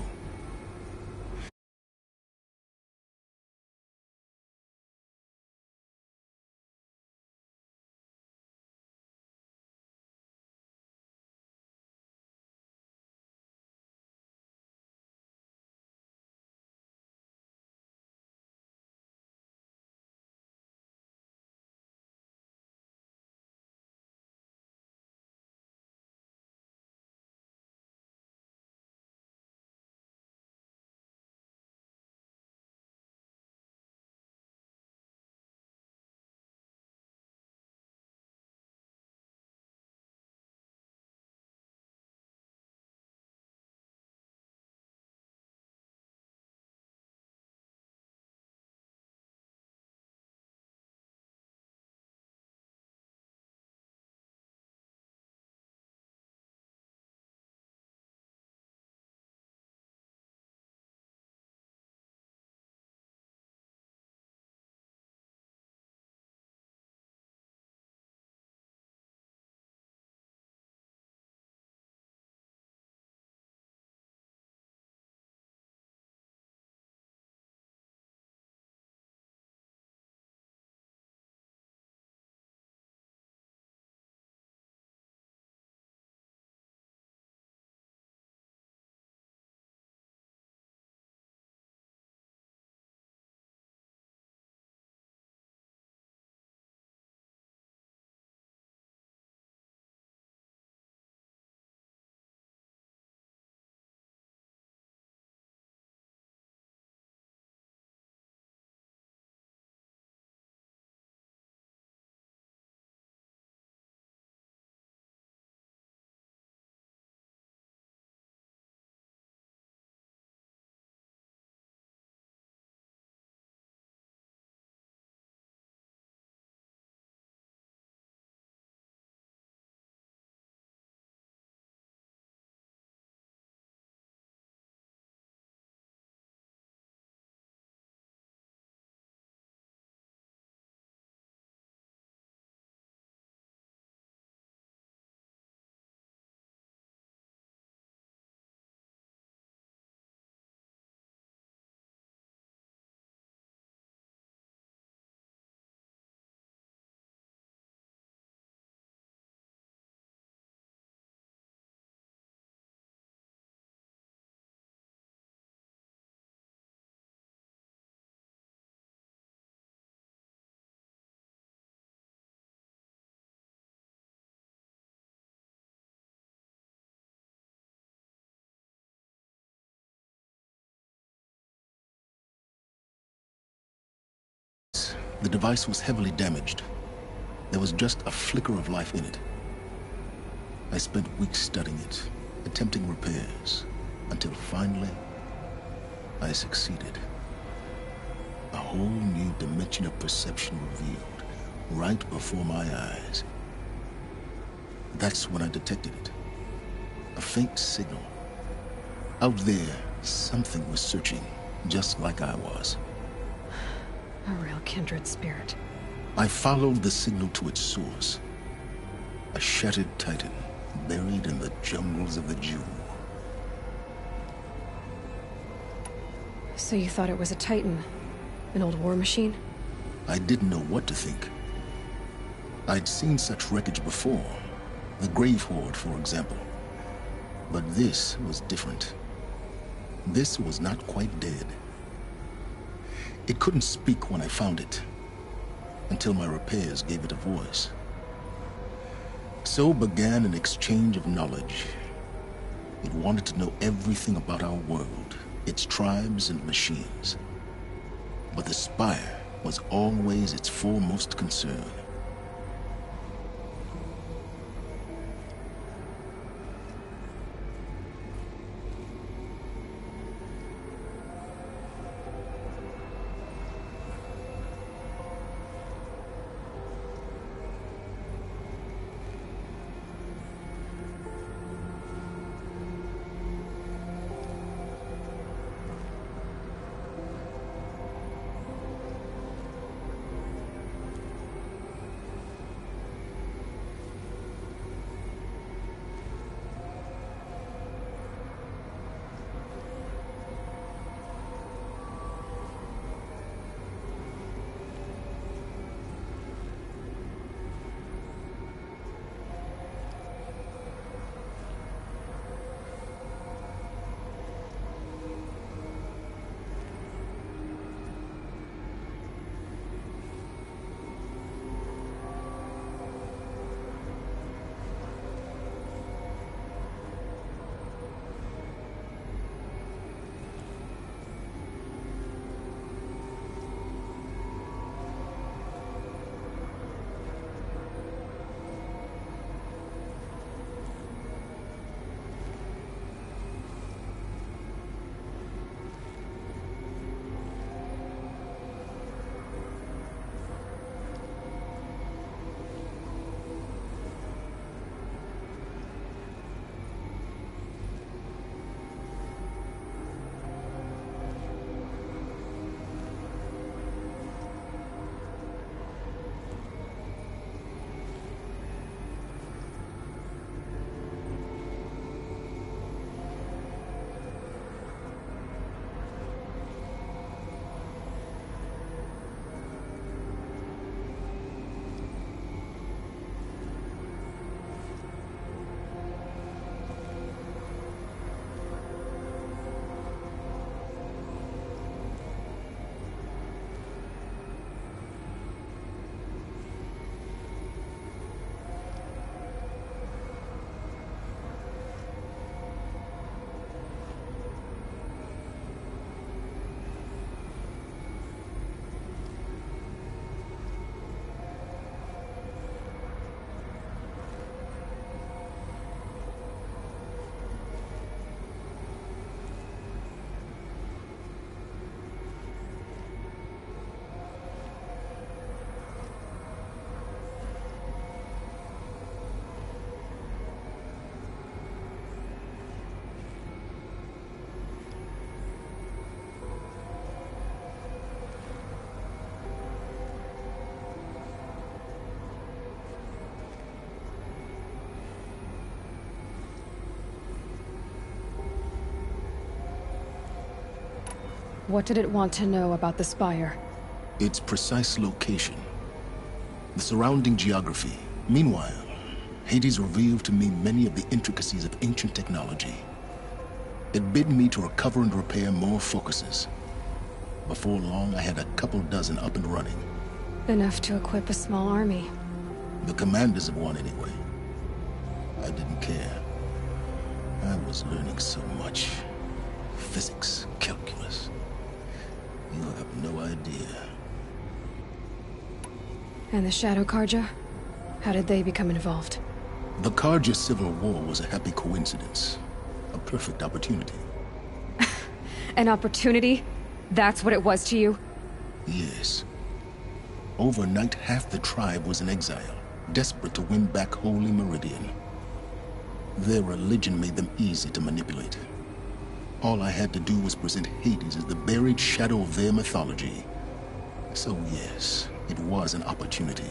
The device was heavily damaged. There was just a flicker of life in it. I spent weeks studying it, attempting repairs, until finally, I succeeded. A whole new dimension of perception revealed, right before my eyes. That's when I detected it. A faint signal. Out there, something was searching, just like I was. A real kindred spirit. I followed the signal to its source. A shattered titan, buried in the jungles of the Jew. So you thought it was a titan? An old war machine? I didn't know what to think. I'd seen such wreckage before. The Grave Horde, for example. But this was different. This was not quite dead. It couldn't speak when I found it, until my repairs gave it a voice. So began an exchange of knowledge. It wanted to know everything about our world, its tribes and machines. But the spire was always its foremost concern. What did it want to know about the spire? Its precise location, the surrounding geography. Meanwhile, Hades revealed to me many of the intricacies of ancient technology. It bid me to recover and repair more focuses. Before long, I had a couple dozen up and running. Enough to equip a small army. The commanders of one, anyway. I didn't care. I was learning so much. Physics, calculus. You have no idea. And the Shadow Karja? How did they become involved? The Karja Civil War was a happy coincidence. A perfect opportunity. An opportunity? That's what it was to you? Yes. Overnight, half the tribe was in exile, desperate to win back Holy Meridian. Their religion made them easy to manipulate. All I had to do was present Hades as the buried shadow of their mythology. So yes, it was an opportunity.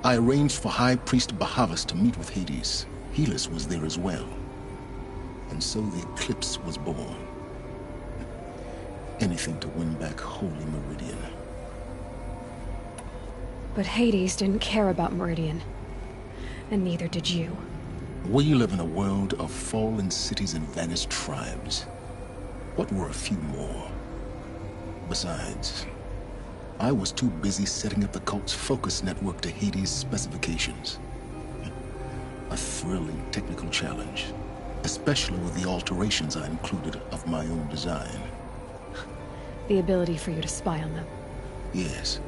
I arranged for High Priest Bahavas to meet with Hades. Helis was there as well. And so the eclipse was born. Anything to win back Holy Meridian. But Hades didn't care about Meridian. And neither did you. We live in a world of fallen cities and vanished tribes. What were a few more? Besides, I was too busy setting up the cult's focus network to Hades' specifications. A thrilling technical challenge, especially with the alterations I included of my own design. The ability for you to spy on them. Yes.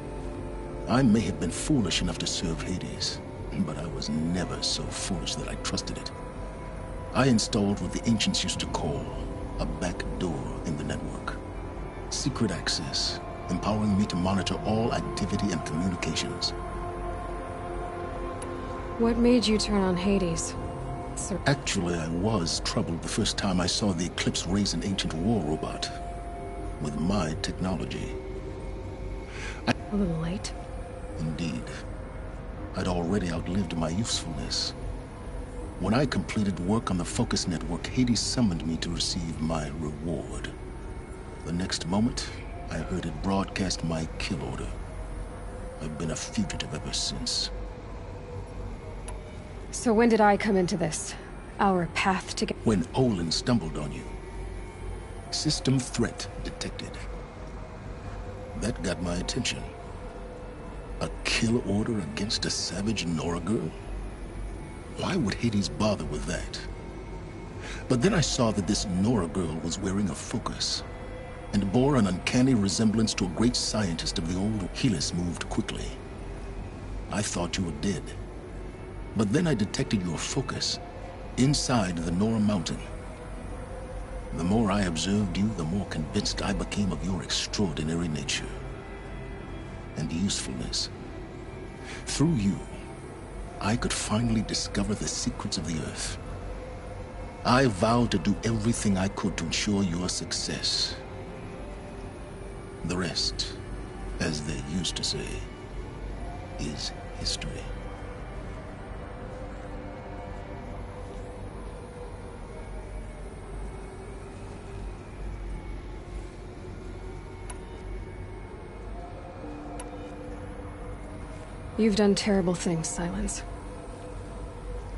I may have been foolish enough to serve Hades, but I was never so foolish that I trusted it. I installed what the ancients used to call a back door in the network. Secret access, empowering me to monitor all activity and communications. What made you turn on Hades? Actually, I was troubled the first time I saw the Eclipse raise an ancient war robot with my technology. A little late. Indeed. I'd already outlived my usefulness. When I completed work on the Focus Network, Hades summoned me to receive my reward. The next moment, I heard it broadcast my kill order. I've been a fugitive ever since. So when did I come into this? Our path to get... When Olin stumbled on you. System threat detected. That got my attention. A kill order against a savage Nora girl? Why would Hades bother with that? But then I saw that this Nora girl was wearing a focus, and bore an uncanny resemblance to a great scientist of the old. Helis moved quickly. I thought you were dead. But then I detected your focus inside the Nora mountain. The more I observed you, the more convinced I became of your extraordinary nature and usefulness. Through you, I could finally discover the secrets of the Earth. I vowed to do everything I could to ensure your success. The rest, as they used to say, is history. You've done terrible things, Silence.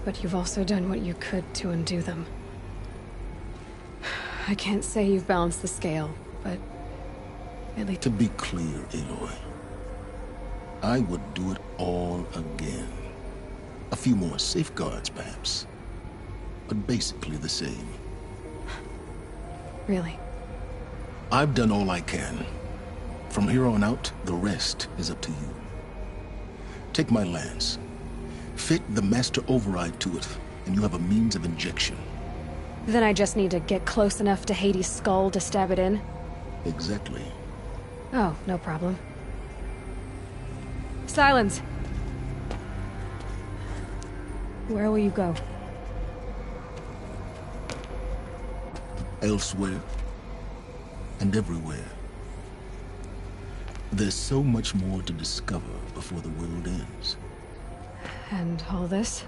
But you've also done what you could to undo them. I can't say you've balanced the scale, but at least... To be clear, Aloy, I would do it all again. A few more safeguards, perhaps. But basically the same. Really? I've done all I can. From here on out, the rest is up to you. Take my lance. Fit the master override to it, and you have a means of injection. Then I just need to get close enough to Hades' skull to stab it in? Exactly. Oh, no problem. Silence! Where will you go? Elsewhere. And everywhere. There's so much more to discover before the world ends. And all this?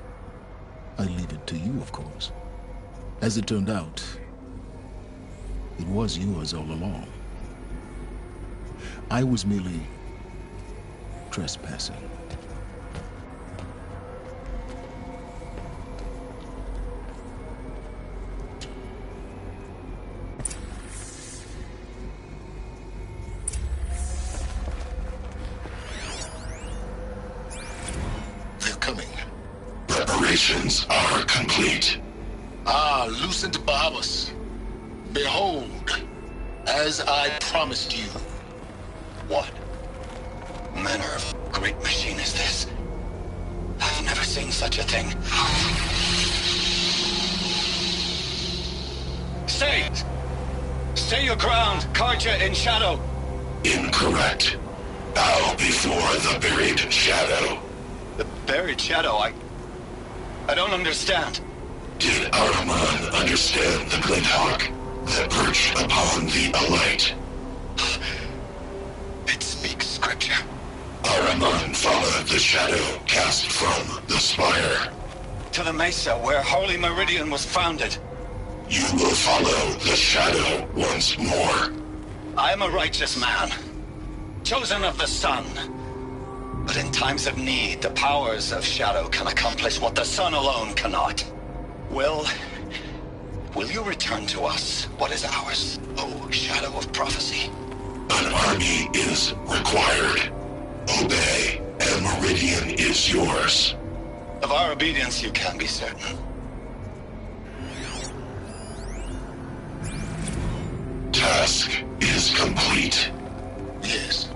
I leave it to you, of course. As it turned out, it was yours all along. I was merely trespassing. Preparations are complete. Ah, Lucent Bahavas. Behold, as I promised you. What manner of great machine is this? I've never seen such a thing. Stay! Stay your ground, Karja in Shadow! Incorrect. Bow before the buried shadow. The buried shadow? I don't understand. Did Ahriman understand the glint hawk that perched upon the alight? It speaks scripture. Ahriman followed the shadow cast from the spire. To the mesa where Holy Meridian was founded. You will follow the shadow once more. I am a righteous man, chosen of the sun. But in times of need, the powers of shadow can accomplish what the sun alone cannot. Well, will you return to us what is ours? Oh, Shadow of Prophecy. An army is required. Obey, and Meridian is yours. Of our obedience you can be certain. Task is complete. Yes.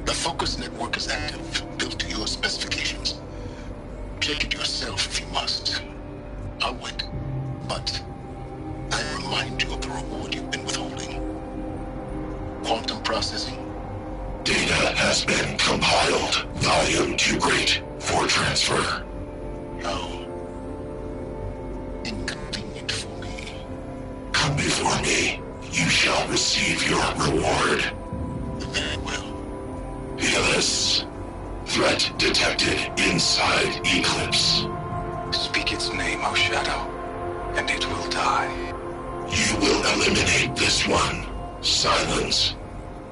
The focus network is active, built to your specifications. Check it yourself if you must. I'll wait. But I remind you of the reward you've been withholding. Quantum processing. Data has been compiled. Volume too great for transfer. How inconvenient for me. Come before me. You shall receive your reward. Very well. Helis. Threat detected inside Eclipse. Speak its name, O Shadow, and it will die. You will eliminate this one. Silence.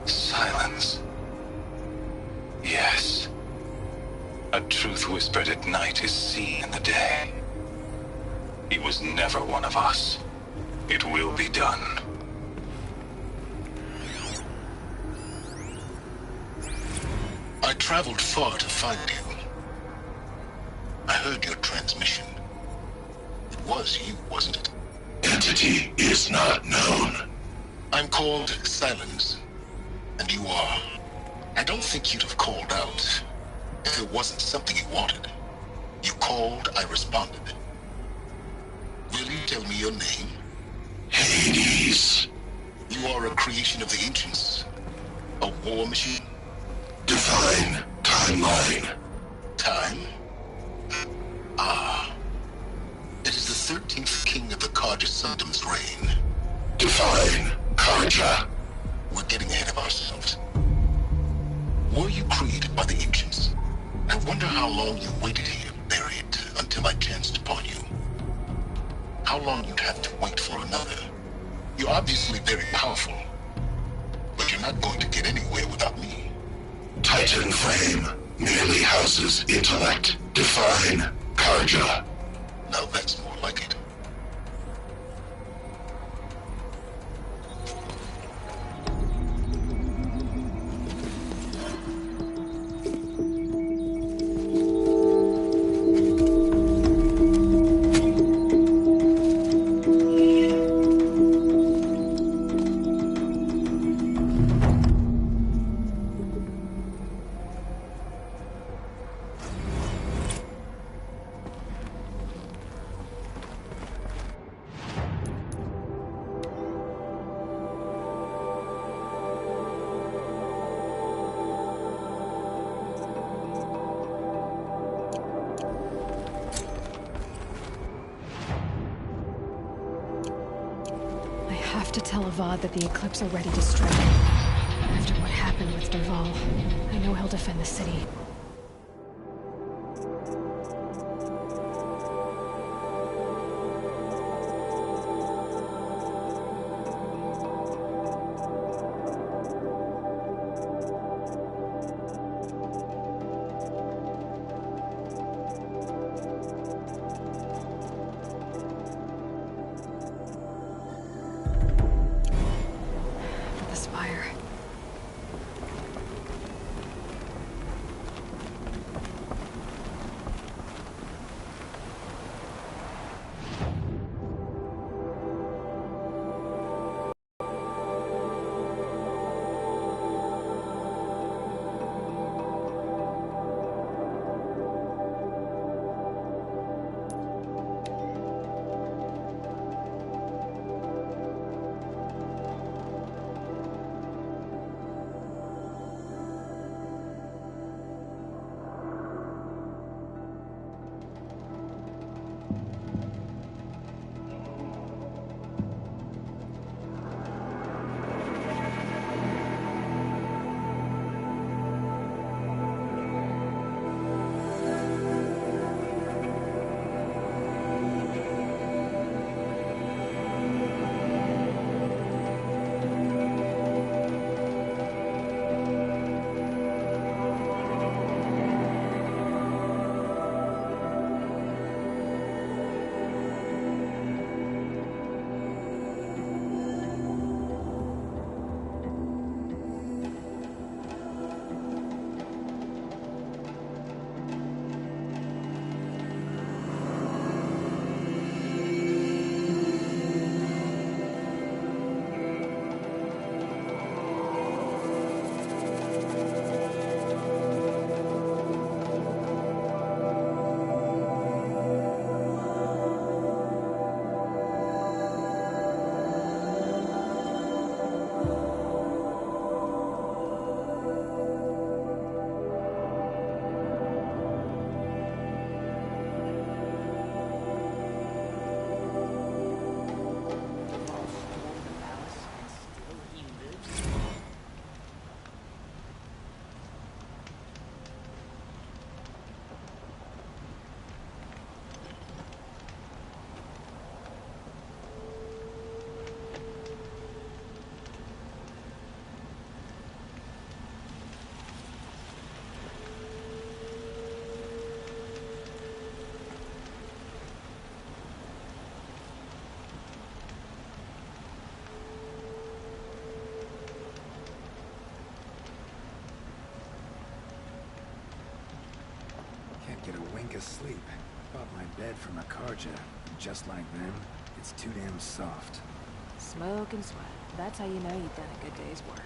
Silence. Yes. A truth whispered at night is seen in the day. He was never one of us. It will be done. I traveled far to find you. I heard your transmission. It was you, wasn't it? Entity is not known. I'm called Silence, and you are. I don't think you'd have called out if it wasn't something you wanted. You called, I responded. Will you tell me your name? Hades. You are a creation of the ancients. A war machine? Define timeline. Time? Ah. It is the 13th king of the Karja Sundom's reign. Define Karja. We're getting ahead of ourselves. Were you created by the ancients? I wonder how long you waited here, buried, until I chanced upon you. How long you'd have to wait for another. You're obviously very powerful, but you're not going to get anywhere without me. Titan frame merely houses intellect. Define Karja. Now that's more like it. To tell Avad that the Eclipse are ready to strike. After what happened with Derval, I know he'll defend the city. get a wink of sleep. Bought my bed from a Karja. Just like them, it's too damn soft. Smoke and sweat. That's how you know you've done a good day's work.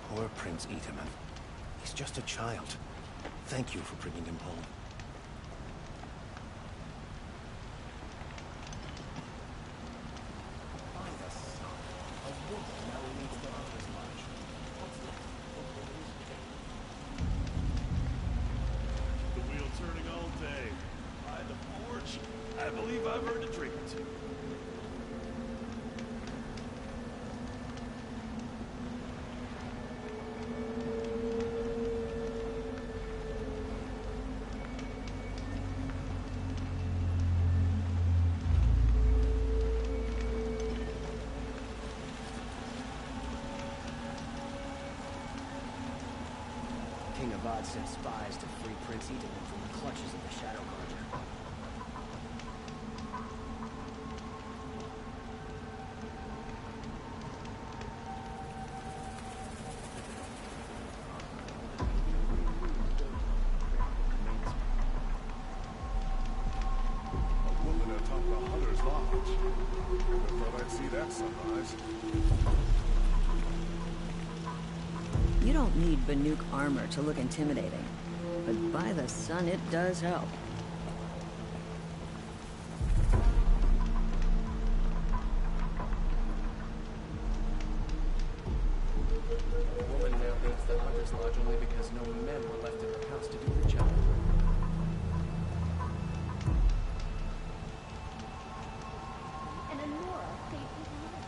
Poor Prince Itaman. He's just a child. Thank you for bringing him home. The wheel turning all day. By the forge, I believe I've earned a drink or two. King Avad sent spies to free Prince Itaman from the clutches of the Shadow Carja. A woman atop the Hunter's Lodge. Never thought I'd see that sunrise. You don't need Banuk armor to look intimidating, but by the sun, it does help. A woman now leads the Hunter's Lodge only because no men were left in her house to do the job. And Nora saved his life.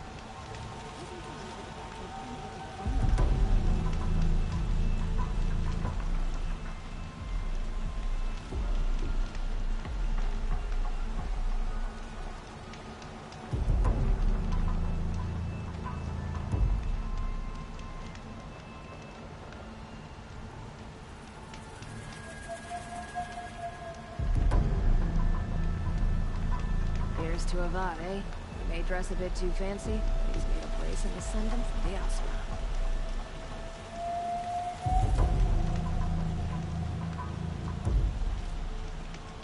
Here's to Avad, eh? We may dress a bit too fancy, but he's made a place in the Sundom for the Asma.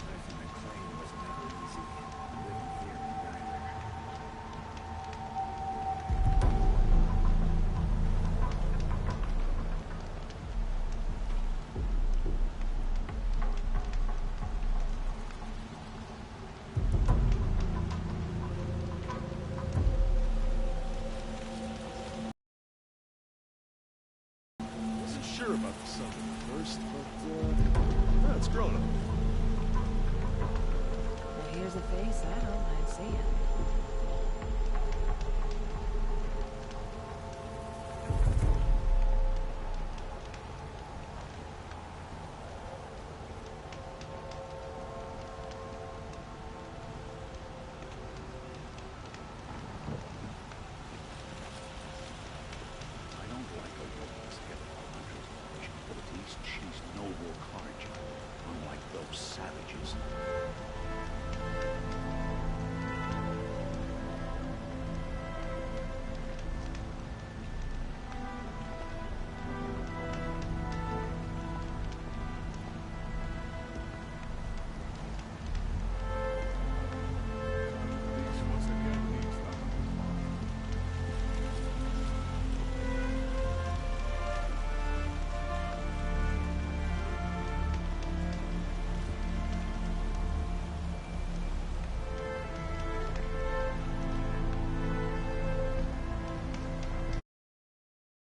Life in the claim was never easy. Living here neither. Wasn't sure about the sun at first, but it's grown up. Now here's a face I don't mind seeing.